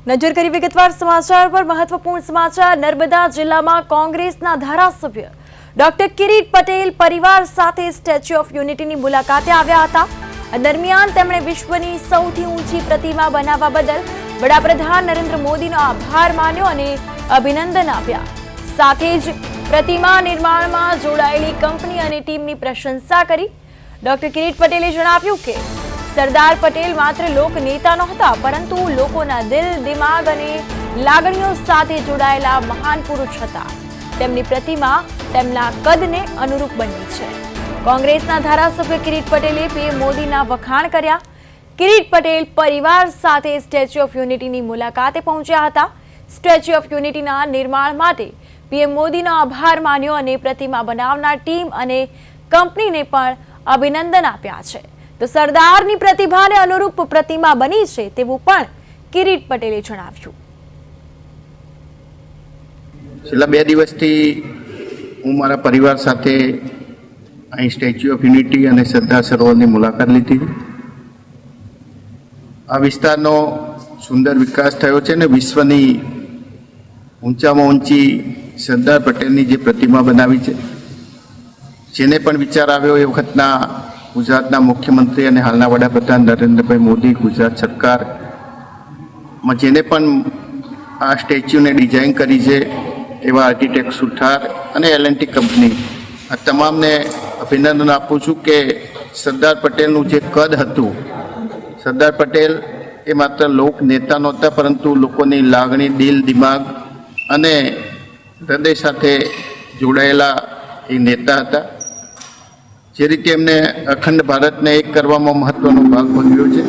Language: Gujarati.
નજર કરી વિગતવાર સમાચાર પર મહત્વપૂર્ણ સમાચાર। નર્મદા જિલ્લામાં કોંગ્રેસના ધારાસભ્ય ડોક્ટર કિરીટ પટેલ પરિવાર સાથે સ્ટેચ્યુ ઓફ યુનિટીની મુલાકાતે આવ્યા હતા। દરમિયાન તેમણે વિશ્વની સૌથી ઊંચી પ્રતિમા બનાવવા બદલ વડાપ્રધાન નરેન્દ્ર મોદીનો આભાર માન્યો અને અભિનંદન આપ્યા। સાથે જ પ્રતિમા નિર્માણમાં જોડાયેલી કંપની અને ટીમની પ્રશંસા કરી। ડોક્ટર કિરીટ પટેલે જણાવ્યું કે સરદાર પટેલ માત્ર લોક નેતા નહોતા, પરંતુ લોકોના દિલ, દિમાગ અને લાગણીઓ સાથે જોડાયેલા મહાન પુરુષ હતા। તેમની પ્રતિમા તેમના કદને અનુરૂપ બની છે। કોંગ્રેસના ધારાસભ્ય કિરીટ પટેલે પીએમ મોદીના વખાણ કર્યા। કિરીટ પટેલ પરિવાર સાથે સ્ટેચ્યુ ઓફ યુનિટીની મુલાકાતે પહોંચ્યા હતા। સ્ટેચ્યુ ઓફ યુનિટીના નિર્માણ માટે પીએમ મોદીનો આભાર માન્યો અને પ્રતિમા બનાવનાર ટીમ અને કંપનીને પણ અભિનંદન આપ્યા છે। તો સરદારની પ્રતિભાને અનુરૂપ પ્રતિમા બની છે તેવું પણ કિરીટ પટેલે જણાવ્યું। છેલ્લા 2 દિવસથી હું મારા પરિવાર સાથે અહીં સ્ટેચ્યુ ઓફ યુનિટી અને સરદાર સરોવરની મુલાકાત લીધી। આ વિસ્તારનો સુંદર વિકાસ થયો છે અને વિશ્વની ઊંચામાં ઊંચી સરદાર પટેલની જે પ્રતિમા બનાવી છે, જેને પણ વિચાર આવ્યો એ વખતના ગુજરાતના મુખ્યમંત્રી અને હાલના વડાપ્રધાન નરેન્દ્રભાઈ મોદી, ગુજરાત સરકારમાં જેને પણ આ સ્ટેચ્યુને ડિઝાઇન કરી છે એવા આર્કિટેક્ટ સુથાર અને એલ&ટી કંપની, આ તમામને અભિનંદન આપું છું કે સરદાર પટેલનું જે કદ હતું, સરદાર પટેલ એ માત્ર લોક નેતા નહોતા, પરંતુ લોકોની લાગણી, દિલ, દિમાગ અને હૃદય સાથે જોડાયેલા એ નેતા હતા। જે રીતે એમને અખંડ ભારતને એક કરવામાં મહત્વનો ભાગ ભજવ્યો છે।